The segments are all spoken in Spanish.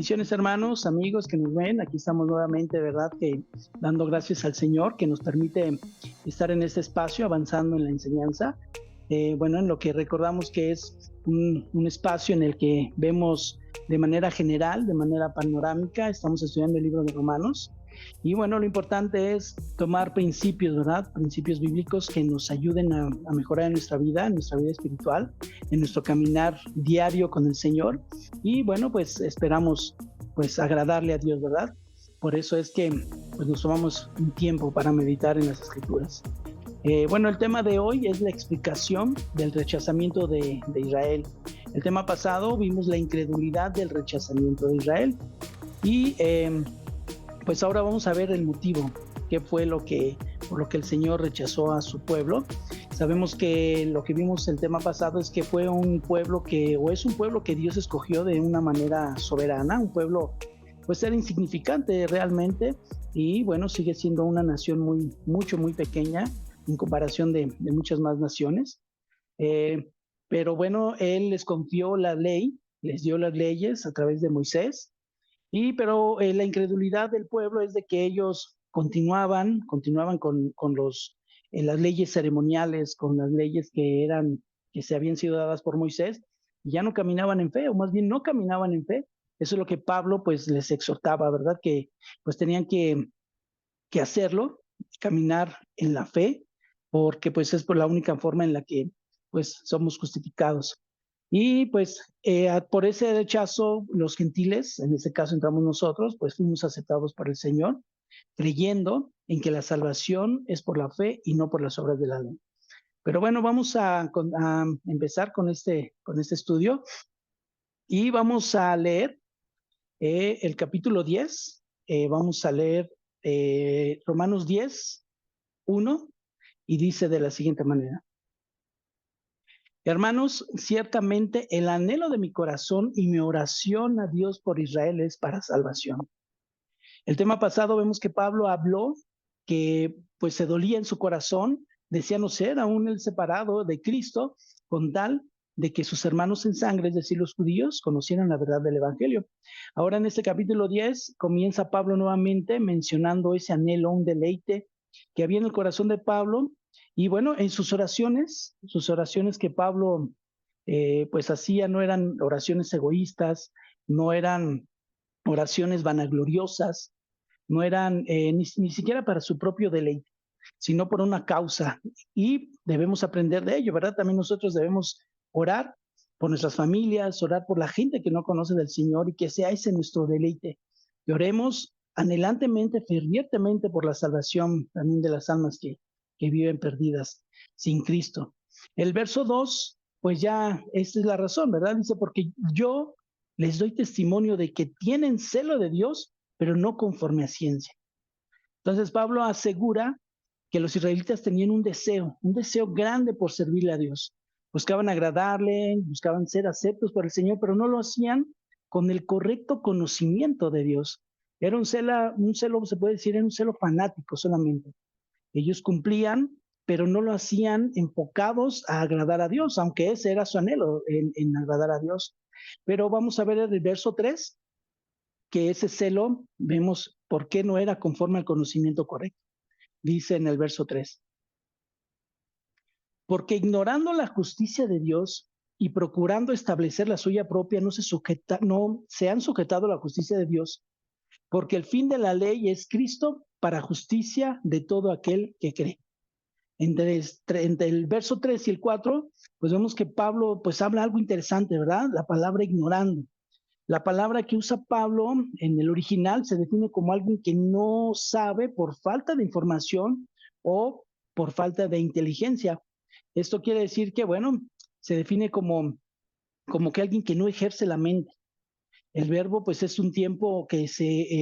Bendiciones, hermanos, amigos que nos ven. Aquí estamos nuevamente, ¿verdad? Que dando gracias al Señor que nos permite estar en este espacio avanzando en la enseñanza. Bueno, en lo que recordamos que es un espacio en el que vemos de manera general, de manera panorámica, estamos estudiando el libro de Romanos. Y bueno, lo importante es tomar principios, ¿verdad? Principios bíblicos que nos ayuden a mejorar en nuestra vida espiritual, en nuestro caminar diario con el Señor. Y bueno, pues esperamos pues agradarle a Dios, ¿verdad? Por eso es que pues nos tomamos un tiempo para meditar en las Escrituras. Bueno, el tema de hoy es la explicación del rechazamiento de Israel. El tema pasado vimos la incredulidad del rechazamiento de Israel y pues ahora vamos a ver el motivo, qué fue por lo que el Señor rechazó a su pueblo. Sabemos que lo que vimos el tema pasado es que fue un pueblo es un pueblo que Dios escogió de una manera soberana, un pueblo pues era insignificante realmente y bueno, sigue siendo una nación muy pequeña en comparación de muchas más naciones. Pero bueno, Él les confió la ley, les dio las leyes a través de Moisés. Pero la incredulidad del pueblo es de que ellos continuaban con las leyes ceremoniales, con las leyes que se habían sido dadas por Moisés, y ya no caminaban en fe, o más bien no caminaban en fe. Eso es lo que Pablo pues les exhortaba, ¿verdad? Que pues tenían que hacerlo, caminar en la fe, porque pues es por la única forma en la que pues somos justificados. Y pues por ese rechazo, los gentiles, en este caso entramos nosotros, pues fuimos aceptados por el Señor, creyendo en que la salvación es por la fe y no por las obras de la ley. Pero bueno, vamos a empezar con este estudio y vamos a leer el capítulo 10. Vamos a leer Romanos 10:1, y dice de la siguiente manera: Hermanos, ciertamente el anhelo de mi corazón y mi oración a Dios por Israel es para salvación. El tema pasado vemos que Pablo habló que pues se dolía en su corazón, decía no ser aún el separado de Cristo, con tal de que sus hermanos en sangre, es decir, los judíos, conocieran la verdad del Evangelio. Ahora en este capítulo 10 comienza Pablo nuevamente mencionando ese anhelo, un deleite que había en el corazón de Pablo. Y bueno, en sus oraciones que Pablo pues hacía, no eran oraciones egoístas, no eran oraciones vanagloriosas, no eran ni siquiera para su propio deleite, sino por una causa. Y debemos aprender de ello, ¿verdad? También nosotros debemos orar por nuestras familias, orar por la gente que no conoce del Señor y que sea ese nuestro deleite. Y oremos anhelantemente, fervientemente por la salvación también de las almas que viven perdidas sin Cristo. El verso 2, pues ya esta es la razón, ¿verdad? Dice, porque yo les doy testimonio de que tienen celo de Dios, pero no conforme a ciencia. Entonces Pablo asegura que los israelitas tenían un deseo grande por servirle a Dios. Buscaban agradarle, buscaban ser aceptos por el Señor, pero no lo hacían con el correcto conocimiento de Dios. Era un celo, se puede decir, era un celo fanático solamente. Ellos cumplían, pero no lo hacían enfocados a agradar a Dios, aunque ese era su anhelo, en agradar a Dios. Pero vamos a ver el verso 3, que ese celo, vemos por qué no era conforme al conocimiento correcto. Dice en el verso 3: porque ignorando la justicia de Dios y procurando establecer la suya propia, no se han sujetado a la justicia de Dios, porque el fin de la ley es Cristo para justicia de todo aquel que cree. Entre el verso 3 y el 4, pues vemos que Pablo pues habla algo interesante, ¿verdad? La palabra ignorando. La palabra que usa Pablo en el original se define como alguien que no sabe por falta de información o por falta de inteligencia. Esto quiere decir que, bueno, se define como que alguien que no ejerce la mente. El verbo, pues, es un tiempo que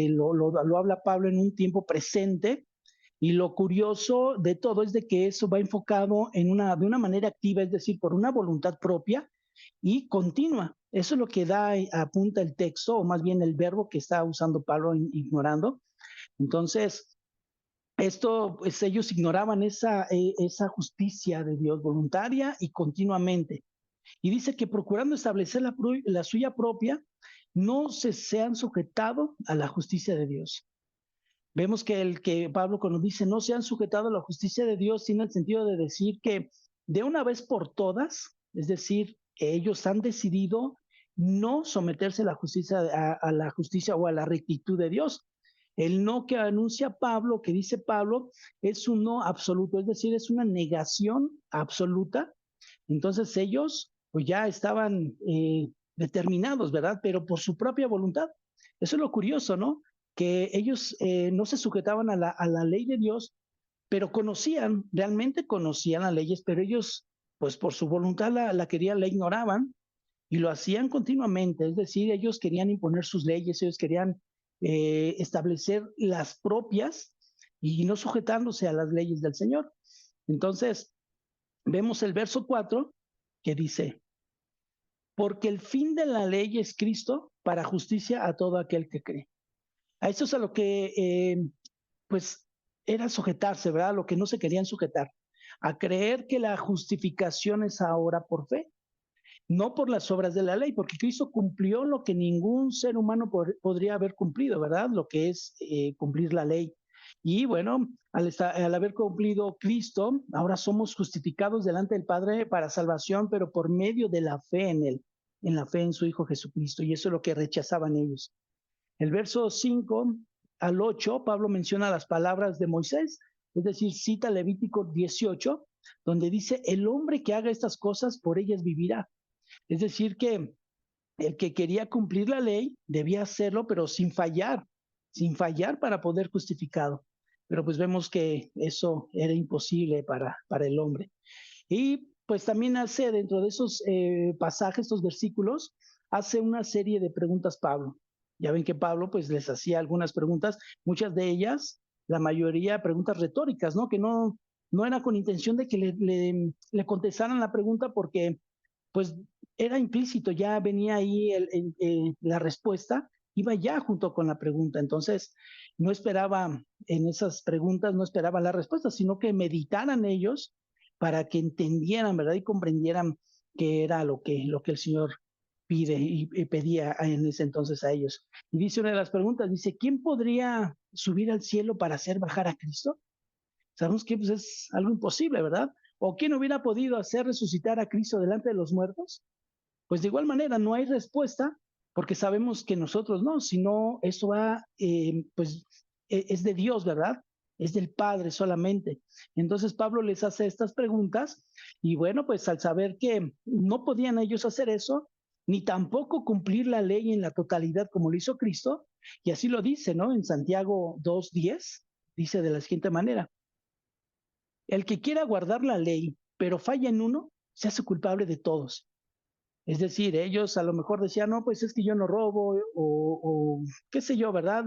lo habla Pablo en un tiempo presente, y lo curioso de todo es de que eso va enfocado de una manera activa, es decir, por una voluntad propia y continua. Eso es lo que apunta el texto, o más bien el verbo que está usando Pablo ignorando. Entonces, pues ellos ignoraban esa justicia de Dios voluntaria y continuamente. Y dice que procurando establecer la suya propia, no se han sujetado a la justicia de Dios. Vemos que el que Pablo cuando dice no se han sujetado a la justicia de Dios tiene el sentido de decir que de una vez por todas, es decir, ellos han decidido no someterse a la justicia, a la justicia o a la rectitud de Dios. El no que anuncia Pablo, que dice Pablo, es un no absoluto, es decir, es una negación absoluta. Entonces ellos pues ya estaban determinados, ¿verdad? Pero por su propia voluntad. Eso es lo curioso, ¿no? Que ellos no se sujetaban a la ley de Dios, pero conocían, realmente conocían las leyes, pero ellos, pues por su voluntad la querían, la ignoraban y lo hacían continuamente. Es decir, ellos querían imponer sus leyes, ellos querían establecer las propias y no sujetándose a las leyes del Señor. Entonces, vemos el verso 4 que dice, porque el fin de la ley es Cristo para justicia a todo aquel que cree. A eso es a lo que, pues, era sujetarse, ¿verdad? Lo que no se querían sujetar, a creer que la justificación es ahora por fe, no por las obras de la ley, porque Cristo cumplió lo que ningún ser humano podría haber cumplido, ¿verdad? Lo que es cumplir la ley. Y bueno, al haber cumplido Cristo, ahora somos justificados delante del Padre para salvación, pero por medio de la fe en Él, en la fe en su Hijo Jesucristo. Y eso es lo que rechazaban ellos. El verso 5 al 8, Pablo menciona las palabras de Moisés, es decir, cita Levítico 18, donde dice, el hombre que haga estas cosas, por ellas vivirá. Es decir, que el que quería cumplir la ley debía hacerlo, pero sin fallar para poder justificado. Pero pues vemos que eso era imposible para el hombre. Y pues también hace dentro de esos pasajes, estos versículos, hace una serie de preguntas Pablo. Ya ven que Pablo pues les hacía algunas preguntas, muchas de ellas, la mayoría preguntas retóricas, ¿no? Que no era con intención de que le contestaran la pregunta porque pues era implícito, ya venía ahí la respuesta, iba ya junto con la pregunta. Entonces, no esperaba en esas preguntas, no esperaba la respuesta, sino que meditaran ellos para que entendieran, ¿verdad? Y comprendieran qué era lo que el Señor pide y pedía en ese entonces a ellos. Y dice una de las preguntas, dice, ¿quién podría subir al cielo para hacer bajar a Cristo? Sabemos que pues, es algo imposible, ¿verdad? ¿O quién hubiera podido hacer resucitar a Cristo delante de los muertos? Pues de igual manera no hay respuesta porque sabemos que nosotros no, sino eso va, pues es de Dios, ¿verdad? Es del Padre solamente. Entonces Pablo les hace estas preguntas y bueno, pues al saber que no podían ellos hacer eso, ni tampoco cumplir la ley en la totalidad como lo hizo Cristo, y así lo dice, ¿no? En Santiago 2:10, dice de la siguiente manera, el que quiera guardar la ley, pero falla en uno, se hace culpable de todos. Es decir, ellos a lo mejor decían, no, pues es que yo no robo o qué sé yo, ¿verdad?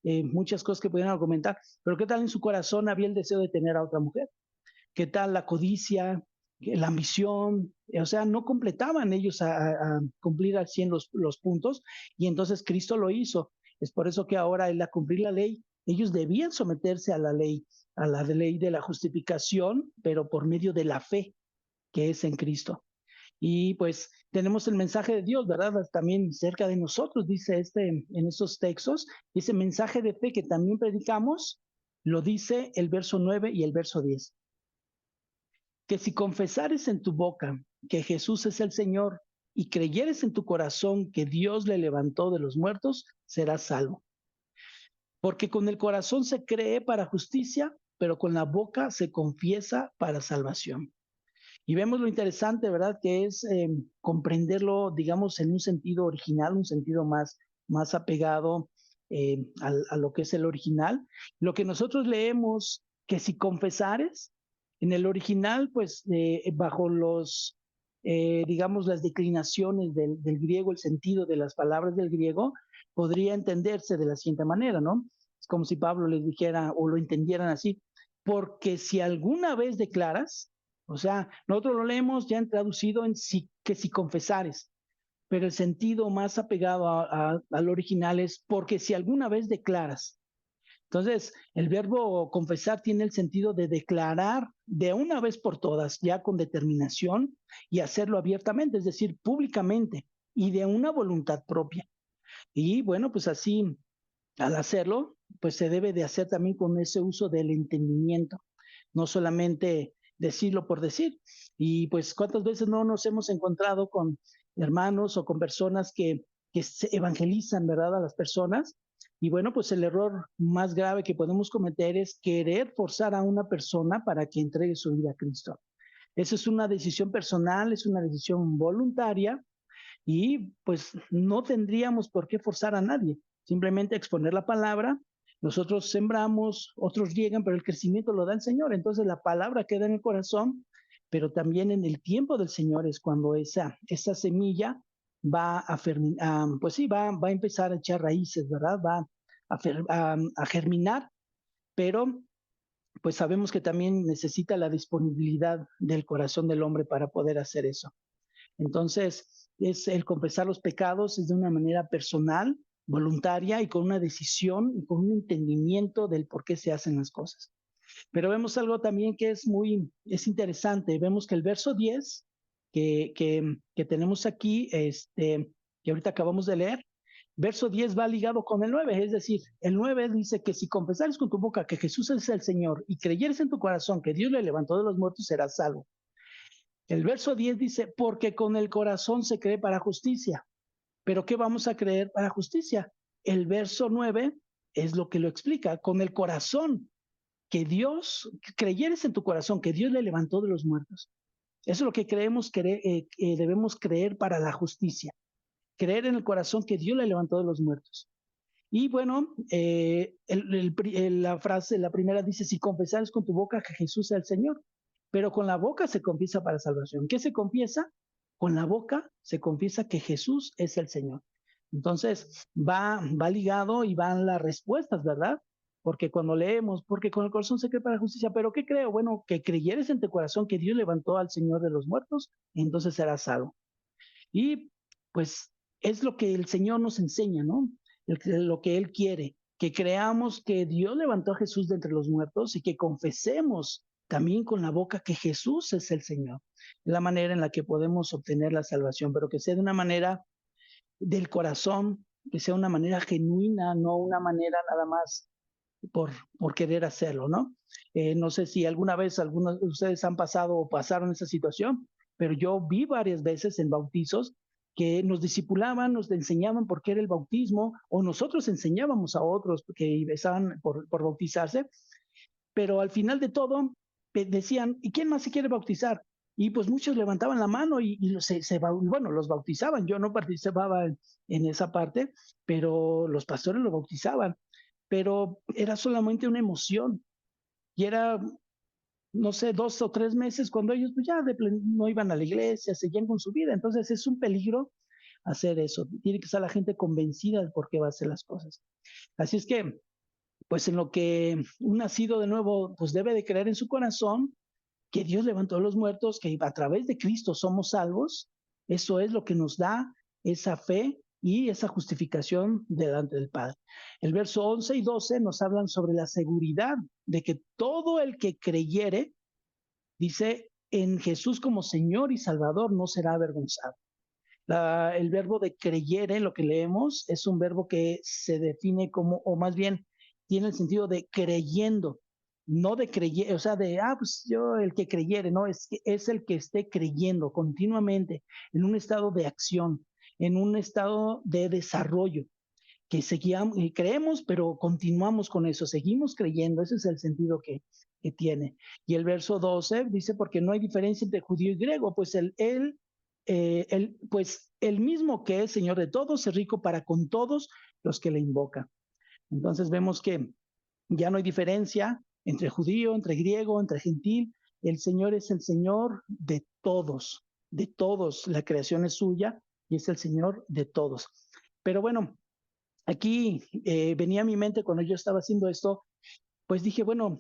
Muchas cosas que pudieran argumentar, pero ¿qué tal en su corazón había el deseo de tener a otra mujer? ¿Qué tal la codicia, la ambición? O sea, no completaban ellos a cumplir al 100 los puntos y entonces Cristo lo hizo. Es por eso que ahora el a cumplir la ley, ellos debían someterse a la ley de la justificación, pero por medio de la fe que es en Cristo. Y pues tenemos el mensaje de Dios, ¿verdad? También cerca de nosotros, dice en estos textos, ese mensaje de fe que también predicamos, lo dice el verso 9 y el verso 10. Que si confesares en tu boca que Jesús es el Señor y creyeres en tu corazón que Dios le levantó de los muertos, serás salvo. Porque con el corazón se cree para justicia, pero con la boca se confiesa para salvación. Y vemos lo interesante, ¿verdad? Que es comprenderlo, digamos, en un sentido original, un sentido más apegado a lo que es el original. Lo que nosotros leemos, que si confesares, en el original, pues bajo digamos, las declinaciones del griego, el sentido de las palabras del griego, podría entenderse de la siguiente manera, ¿no? Es como si Pablo les dijera o lo entendieran así, porque si alguna vez declaras, o sea, nosotros lo leemos ya traducido en que si confesares, pero el sentido más apegado al original es porque si alguna vez declaras. Entonces, el verbo confesar tiene el sentido de declarar de una vez por todas, ya con determinación y hacerlo abiertamente, es decir, públicamente y de una voluntad propia. Y bueno, pues así, al hacerlo, pues se debe de hacer también con ese uso del entendimiento, no solamente decirlo por decir. Y pues cuántas veces no nos hemos encontrado con hermanos o con personas que se evangelizan, ¿verdad? A las personas. Y bueno, pues el error más grave que podemos cometer es querer forzar a una persona para que entregue su vida a Cristo. Esa es una decisión personal, es una decisión voluntaria y pues no tendríamos por qué forzar a nadie, simplemente exponer la palabra. Nosotros sembramos, otros llegan, pero el crecimiento lo da el Señor. Entonces la palabra queda en el corazón, pero también en el tiempo del Señor es cuando esa semilla va pues sí, va a empezar a echar raíces, ¿verdad? Va a germinar, pero pues sabemos que también necesita la disponibilidad del corazón del hombre para poder hacer eso. Entonces, es el confesar los pecados es de una manera personal, voluntaria y con una decisión y con un entendimiento del por qué se hacen las cosas. Pero vemos algo también que es interesante. Vemos que el verso 10 que tenemos aquí, que ahorita acabamos de leer, verso 10 va ligado con el 9, es decir, el 9 dice que si confesares con tu boca que Jesús es el Señor y creyeres en tu corazón que Dios le levantó de los muertos, serás salvo. El verso 10 dice, porque con el corazón se cree para justicia. Pero ¿qué vamos a creer para justicia? El verso 9 es lo que lo explica, con el corazón, que Dios, creyeres en tu corazón, que Dios le levantó de los muertos. Eso es lo que debemos creer para la justicia. Creer en el corazón que Dios le levantó de los muertos. Y bueno, la frase, la primera dice, si confesares con tu boca que Jesús es el Señor, pero con la boca se confiesa para salvación. ¿Qué se confiesa? Con la boca se confiesa que Jesús es el Señor. Entonces, va ligado y van las respuestas, ¿verdad? Porque cuando leemos, porque con el corazón se cree para justicia, pero ¿qué creo? Bueno, que creyeres en tu corazón que Dios levantó al Señor de los muertos, entonces serás salvo. Y pues es lo que el Señor nos enseña, ¿no? Lo que Él quiere, que creamos que Dios levantó a Jesús de entre los muertos y que confesemos también con la boca que Jesús es el Señor. Es la manera en la que podemos obtener la salvación, pero que sea de una manera del corazón, que sea una manera genuina, no una manera nada más por, por querer hacerlo, ¿no? No sé si alguna vez algunos de ustedes han pasado o pasaron esa situación, pero yo vi varias veces en bautizos que nos discipulaban, nos enseñaban por qué era el bautismo, o nosotros enseñábamos a otros que estaban por bautizarse, pero al final de todo decían, ¿y quién más se quiere bautizar? Y pues muchos levantaban la mano y bueno, los bautizaban. Yo no participaba en esa parte, pero los pastores lo bautizaban. Pero era solamente una emoción y era, no sé, 2 o 3 meses cuando ellos pues, ya no iban a la iglesia, seguían con su vida. Entonces es un peligro hacer eso. Tiene que estar la gente convencida de por qué va a hacer las cosas. Así es que pues en lo que un nacido de nuevo, pues debe de creer en su corazón que Dios levantó a los muertos, que a través de Cristo somos salvos. Eso es lo que nos da esa fe y esa justificación delante del Padre. El verso 11 y 12 nos hablan sobre la seguridad de que todo el que creyere, dice, en Jesús como Señor y Salvador no será avergonzado. El verbo de creyere, lo que leemos, es un verbo que se define como, o más bien tiene el sentido de creyendo, no de creyere, o sea, pues yo el que creyere, no, es el que esté creyendo continuamente en un estado de acción, en un estado de desarrollo, que seguíamos, y creemos, pero continuamos con eso, seguimos creyendo, ese es el sentido que tiene. Y el verso 12 dice, porque no hay diferencia entre judío y griego, pues pues el mismo que es Señor de todos es rico para con todos los que le invocan. Entonces vemos que ya no hay diferencia entre judío, entre griego, entre gentil. El Señor es el Señor de todos, de todos. La creación es suya y es el Señor de todos. Pero bueno, aquí venía a mi mente cuando yo estaba haciendo esto, pues dije, bueno,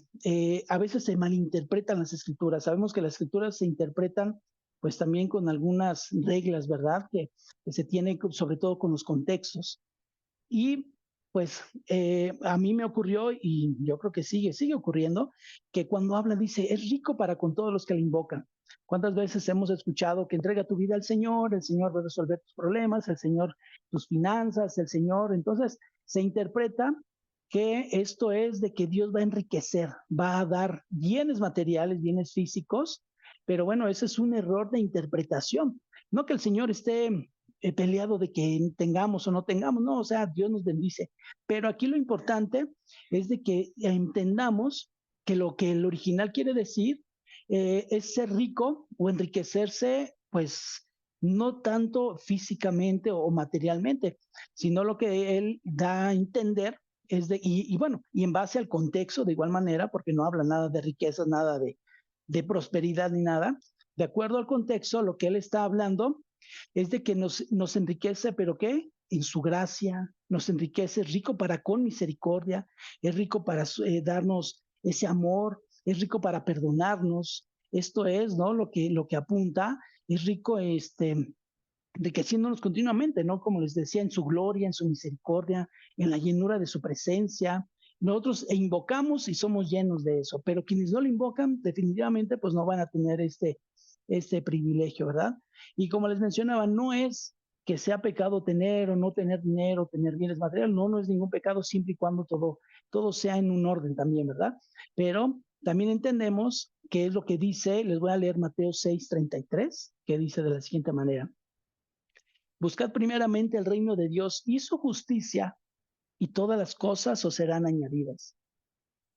a veces se malinterpretan las escrituras. Sabemos que las escrituras se interpretan pues también con algunas reglas, ¿verdad? Que se tiene sobre todo con los contextos. Y pues a mí me ocurrió, y yo creo que sigue ocurriendo, que cuando habla dice, es rico para con todos los que le invocan. ¿Cuántas veces hemos escuchado que entrega tu vida al Señor, el Señor va a resolver tus problemas, el Señor tus finanzas, el Señor? Entonces se interpreta que esto es de que Dios va a enriquecer, va a dar bienes materiales, bienes físicos, pero bueno, ese es un error de interpretación. No que el Señor esté peleado de que tengamos o no tengamos, no, o sea, Dios nos bendice. Pero aquí lo importante es de que entendamos que el original quiere decir es ser rico o enriquecerse, pues no tanto físicamente o materialmente, sino lo que él da a entender es de, y bueno, y en base al contexto de igual manera, porque no habla nada de riquezas, nada de prosperidad ni nada, de acuerdo al contexto, lo que él está hablando es de que nos enriquece, pero ¿qué? En su gracia, nos enriquece, es rico para con misericordia, es rico para darnos ese amor, es rico para perdonarnos. Esto es, ¿no? Lo que apunta, es rico enriqueciéndonos continuamente, ¿no? Como les decía, en su gloria, en su misericordia, en la llenura de su presencia. Nosotros invocamos y somos llenos de eso, pero quienes no lo invocan, definitivamente, pues no van a tener este privilegio, ¿verdad? Y como les mencionaba, no es que sea pecado tener o no tener dinero, tener bienes materiales, no, no es ningún pecado siempre y cuando todo sea en un orden también, ¿verdad? Pero también entendemos que es lo que dice, les voy a leer Mateo 6:33, que dice de la siguiente manera: buscad primeramente el reino de Dios y su justicia, y todas las cosas os serán añadidas.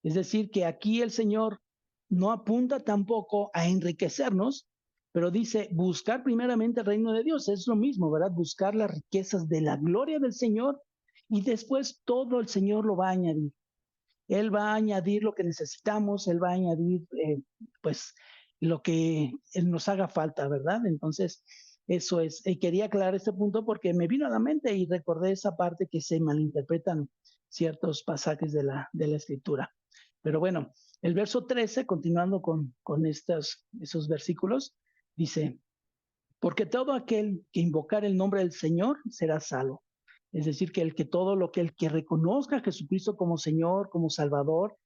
Es decir, que aquí el Señor no apunta tampoco a enriquecernos, pero dice buscar primeramente el reino de Dios. Es lo mismo, ¿verdad? Buscar las riquezas de la gloria del Señor y después todo el Señor lo va a añadir. Él va a añadir lo que necesitamos, Él va a añadir pues lo que nos haga falta, ¿verdad? Entonces, eso es. Quería aclarar este punto porque me vino a la mente y recordé esa parte que se malinterpretan ciertos pasajes de la escritura. Pero bueno, el verso 13, continuando con esos versículos, dice, porque todo aquel que invocar el nombre del Señor será salvo. Es decir, que el que reconozca a Jesucristo como Señor, como Salvador,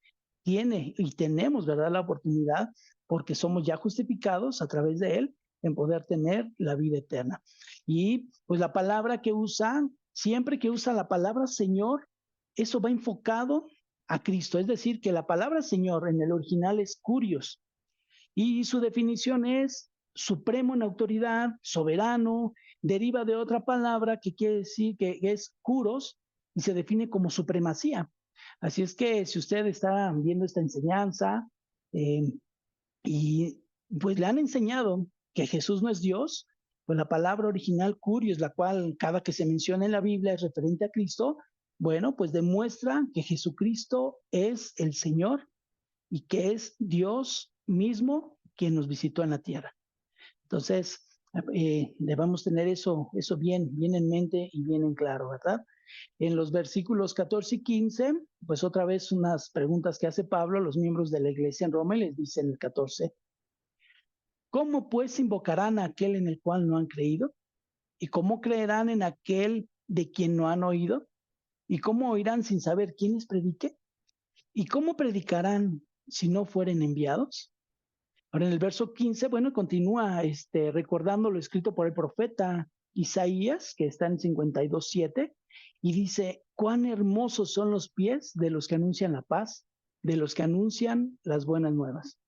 tiene y tenemos, ¿verdad?, la oportunidad, porque somos ya justificados a través de Él, en poder tener la vida eterna. Y pues la palabra que usa, siempre que usa la palabra Señor, eso va enfocado a Cristo. Es decir, que la palabra Señor en el original es curios, y su definición es supremo en autoridad, soberano, deriva de otra palabra que quiere decir que es curos y se define como supremacía. Así es que si usted está viendo esta enseñanza eh, y pues le han enseñado que Jesús no es Dios, pues la palabra original curios, la cual cada que se menciona en la Biblia es referente a Cristo, bueno, pues demuestra que Jesucristo es el Señor y que es Dios mismo quien nos visitó en la tierra. Entonces, debemos tener eso bien en mente y bien en claro, ¿verdad? En los versículos 14 y 15, pues otra vez unas preguntas que hace Pablo a los miembros de la iglesia en Roma y les dice en el 14, ¿cómo pues invocarán a aquel en el cual no han creído? ¿Y cómo creerán en aquel de quien no han oído? ¿Y cómo oirán sin saber quién les predique? ¿Y cómo predicarán si no fueren enviados? Ahora en el verso 15, bueno, continúa recordando lo escrito por el profeta Isaías, que está en 52:7, y dice, cuán hermosos son los pies de los que anuncian la paz, de los que anuncian las buenas nuevas.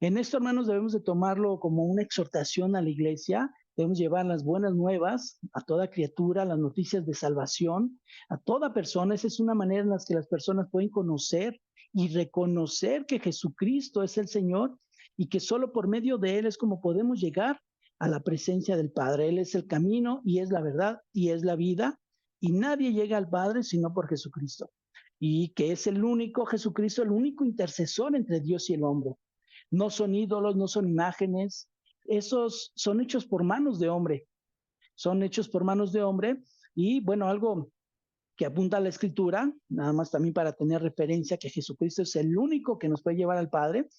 En esto, hermanos, debemos de tomarlo como una exhortación a la iglesia, debemos llevar las buenas nuevas a toda criatura, las noticias de salvación, a toda persona. Esa es una manera en la que las personas pueden conocer y reconocer que Jesucristo es el Señor y que solo por medio de Él es como podemos llegar a la presencia del Padre. Él es el camino y es la verdad y es la vida y nadie llega al Padre sino por Jesucristo. Y que es el único Jesucristo, el único intercesor entre Dios y el hombre. No son ídolos, no son imágenes, esos son hechos por manos de hombre, son hechos por manos de hombre y bueno, algo que apunta a la escritura, nada más también para tener referencia que Jesucristo es el único que nos puede llevar al Padre.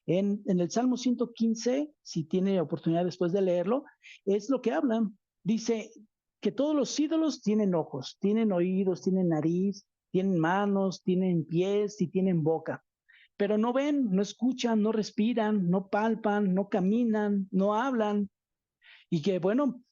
En el Salmo 115, si tiene oportunidad después de leerlo, es lo que hablan. Dice que todos los ídolos tienen ojos, tienen oídos, tienen nariz, tienen manos, tienen pies y tienen boca, pero no ven, no escuchan, no respiran, no palpan, no caminan, no hablan. Y que bueno,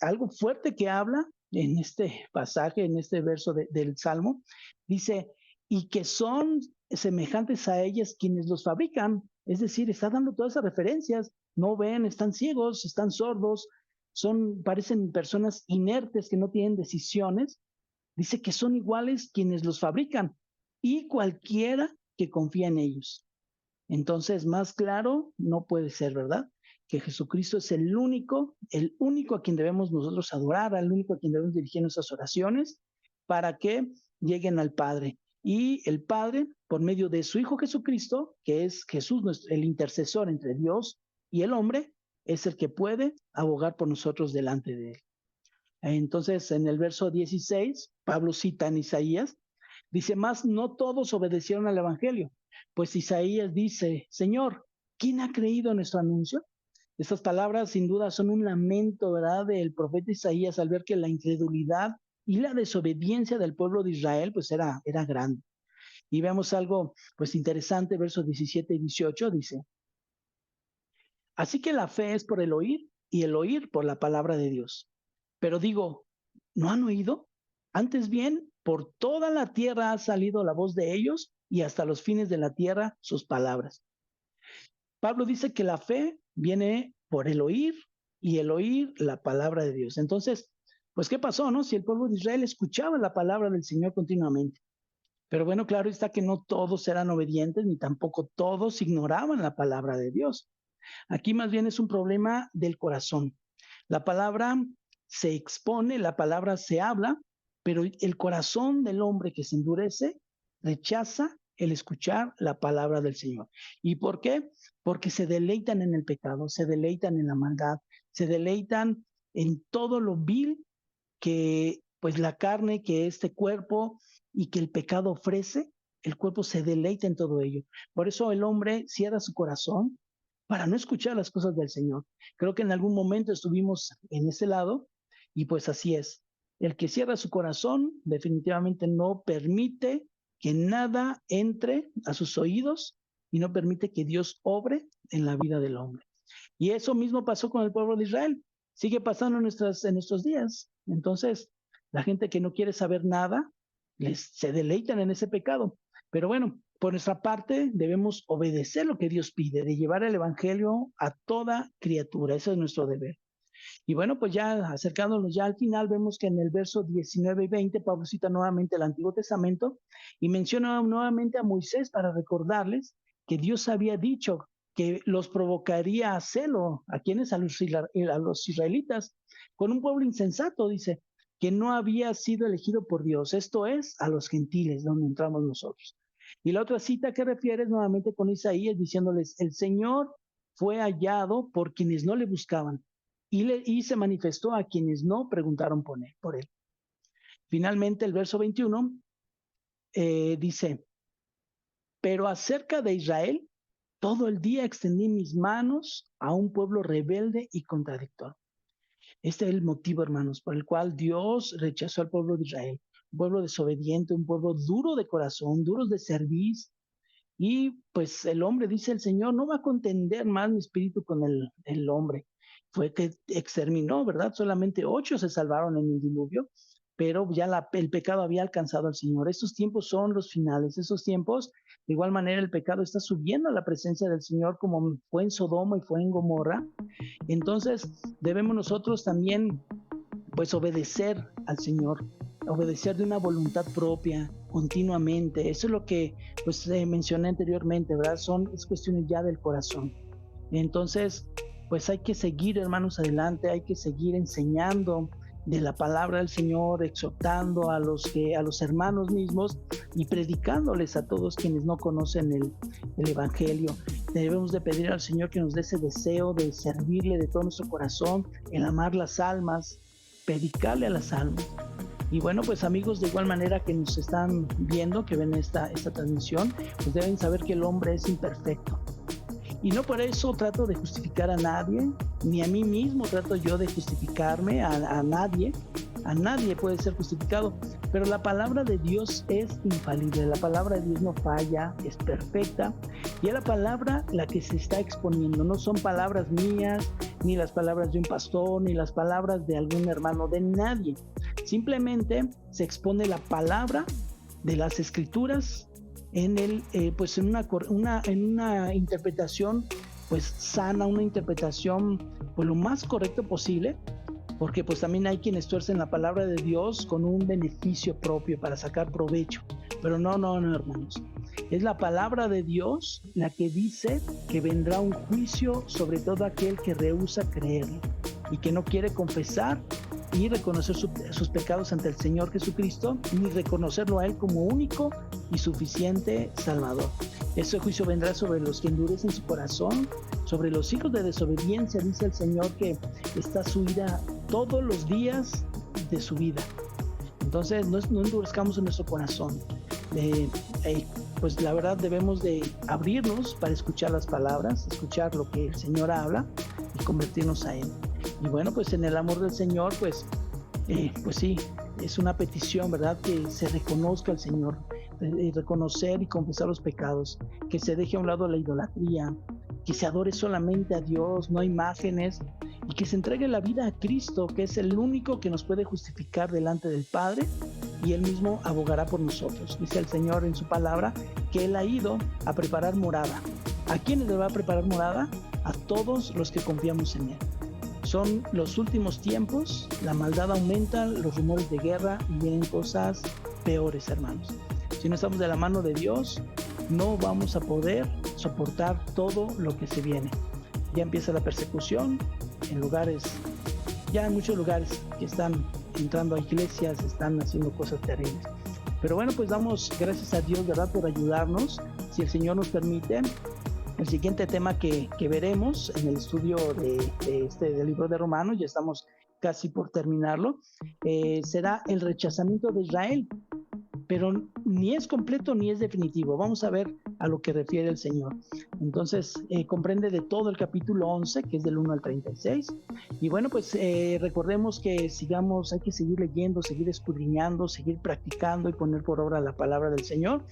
algo fuerte que habla en este pasaje, en este verso del Salmo, dice, y que son semejantes a ellas quienes los fabrican. Es decir, está dando todas esas referencias. No ven, están ciegos, están sordos, parecen personas inertes que no tienen decisiones. Dice que son iguales quienes los fabrican y cualquiera que confía en ellos. Entonces, más claro no puede ser, ¿verdad? Que Jesucristo es el único a quien debemos nosotros adorar, al único a quien debemos dirigir nuestras oraciones para que lleguen al Padre. Y el Padre, por medio de su Hijo Jesucristo, que es Jesús, el intercesor entre Dios y el hombre, es el que puede abogar por nosotros delante de él. Entonces, en el verso 16, Pablo cita en Isaías, dice, más no todos obedecieron al Evangelio, pues Isaías dice, Señor, ¿quién ha creído en nuestro anuncio? Estas palabras sin duda son un lamento, ¿verdad?, del profeta Isaías al ver que la incredulidad y la desobediencia del pueblo de Israel pues era grande. Y vemos algo pues interesante, versos 17 y 18, dice, así que la fe es por el oír y el oír por la palabra de Dios. Pero digo, ¿no han oído? Antes bien, por toda la tierra ha salido la voz de ellos y hasta los fines de la tierra sus palabras. Pablo dice que la fe viene por el oír y el oír la palabra de Dios. Entonces, pues, ¿qué pasó, no? Si el pueblo de Israel escuchaba la palabra del Señor continuamente. Pero bueno, claro está que no todos eran obedientes, ni tampoco todos ignoraban la palabra de Dios. Aquí más bien es un problema del corazón. La palabra se expone, la palabra se habla, pero el corazón del hombre que se endurece rechaza el escuchar la palabra del Señor. ¿Y por qué? Porque se deleitan en el pecado, se deleitan en la maldad, se deleitan en todo lo vil que pues la carne, que este cuerpo y que el pecado ofrece. El cuerpo se deleita en todo ello. Por eso el hombre cierra su corazón para no escuchar las cosas del Señor. Creo que en algún momento estuvimos en ese lado y pues así es. El que cierra su corazón definitivamente no permite que nada entre a sus oídos y no permite que Dios obre en la vida del hombre. Y eso mismo pasó con el pueblo de Israel. Sigue pasando en nuestros días. Entonces, la gente que no quiere saber nada, se deleitan en ese pecado. Pero bueno, por nuestra parte debemos obedecer lo que Dios pide, de llevar el evangelio a toda criatura. Ese es nuestro deber. Y bueno, pues ya acercándonos ya al final, vemos que en el verso 19 y 20, Pablo cita nuevamente el Antiguo Testamento y menciona nuevamente a Moisés para recordarles que Dios había dicho que los provocaría a celo. ¿A quienes? A los israelitas, con un pueblo insensato, dice, que no había sido elegido por Dios. Esto es, a los gentiles, donde entramos nosotros. Y la otra cita que refieres nuevamente con Isaías, diciéndoles, el Señor fue hallado por quienes no le buscaban y se manifestó a quienes no preguntaron por él. Finalmente, el verso 21 dice, pero acerca de Israel, todo el día extendí mis manos a un pueblo rebelde y contradictor. Este es el motivo, hermanos, por el cual Dios rechazó al pueblo de Israel. Un pueblo desobediente, un pueblo duro de corazón, duros de cerviz. Y pues el hombre, dice el Señor, no va a contender más mi espíritu con el hombre. Fue que exterminó, ¿verdad? Solamente 8 se salvaron en el diluvio, pero ya el pecado había alcanzado al Señor. Estos tiempos son los finales, esos tiempos, de igual manera el pecado está subiendo a la presencia del Señor como fue en Sodoma y fue en Gomorra. Entonces debemos nosotros también pues obedecer al Señor, obedecer de una voluntad propia continuamente. Eso es lo que pues mencioné anteriormente, ¿verdad? Es cuestiones ya del corazón. Entonces, pues hay que seguir, hermanos, adelante, hay que seguir enseñando de la palabra del Señor, exhortando a los hermanos mismos y predicándoles a todos quienes no conocen el Evangelio. Debemos de pedir al Señor que nos dé ese deseo de servirle de todo nuestro corazón, el amar las almas, predicarle a las almas. Y bueno, pues amigos, de igual manera que nos están viendo, que ven esta transmisión, pues deben saber que el hombre es imperfecto. Y no por eso trato de justificar a nadie, ni a mí mismo trato yo de justificarme a nadie, a nadie puede ser justificado, pero la palabra de Dios es infalible, la palabra de Dios no falla, es perfecta, y es la palabra la que se está exponiendo, no son palabras mías, ni las palabras de un pastor, ni las palabras de algún hermano, de nadie. Simplemente se expone la palabra de las Escrituras pues en una interpretación pues sana, una interpretación pues lo más correcto posible, porque pues también hay quienes tuercen la palabra de Dios con un beneficio propio para sacar provecho, pero no, hermanos, es la palabra de Dios la que dice que vendrá un juicio sobre todo aquel que rehúsa creerlo y que no quiere confesar y reconocer sus pecados ante el Señor Jesucristo, ni reconocerlo a Él como único y suficiente Salvador. Ese juicio vendrá sobre los que endurecen su corazón, sobre los hijos de desobediencia, dice el Señor que está su ira todos los días de su vida. Entonces no endurezcamos en nuestro corazón. Pues la verdad debemos de abrirnos para escuchar las palabras, escuchar lo que el Señor habla y convertirnos a Él. Y bueno, pues en el amor del Señor, pues sí, es una petición, ¿verdad? Que se reconozca al Señor, reconocer y confesar los pecados, que se deje a un lado la idolatría, que se adore solamente a Dios, no a imágenes, y que se entregue la vida a Cristo, que es el único que nos puede justificar delante del Padre, y Él mismo abogará por nosotros. Dice el Señor en su palabra que Él ha ido a preparar morada. ¿A quiénes le va a preparar morada? A todos los que confiamos en Él. Son los últimos tiempos, la maldad aumenta, los rumores de guerra y vienen cosas peores, hermanos. Si no estamos de la mano de Dios, no vamos a poder soportar todo lo que se viene. Ya empieza la persecución en muchos lugares que están entrando a iglesias, están haciendo cosas terribles. Pero bueno, pues damos gracias a Dios, ¿verdad?, por ayudarnos. Si el Señor nos permite, el siguiente tema que veremos en el estudio del libro de Romanos, ya estamos casi por terminarlo, será el rechazamiento de Israel, pero ni es completo ni es definitivo. Vamos a ver a lo que refiere el Señor. Entonces, comprende de todo el capítulo 11, que es del 1 al 36. Y bueno, pues recordemos que hay que seguir leyendo, seguir escudriñando, seguir practicando y poner por obra la palabra del Señor.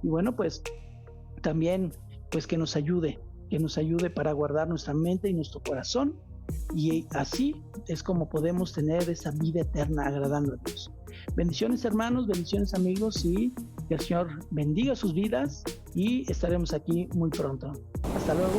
Y bueno, pues también pues que nos ayude para guardar nuestra mente y nuestro corazón, y así es como podemos tener esa vida eterna agradando a Dios. Bendiciones, hermanos, bendiciones, amigos, y que el Señor bendiga sus vidas, y estaremos aquí muy pronto. Hasta luego.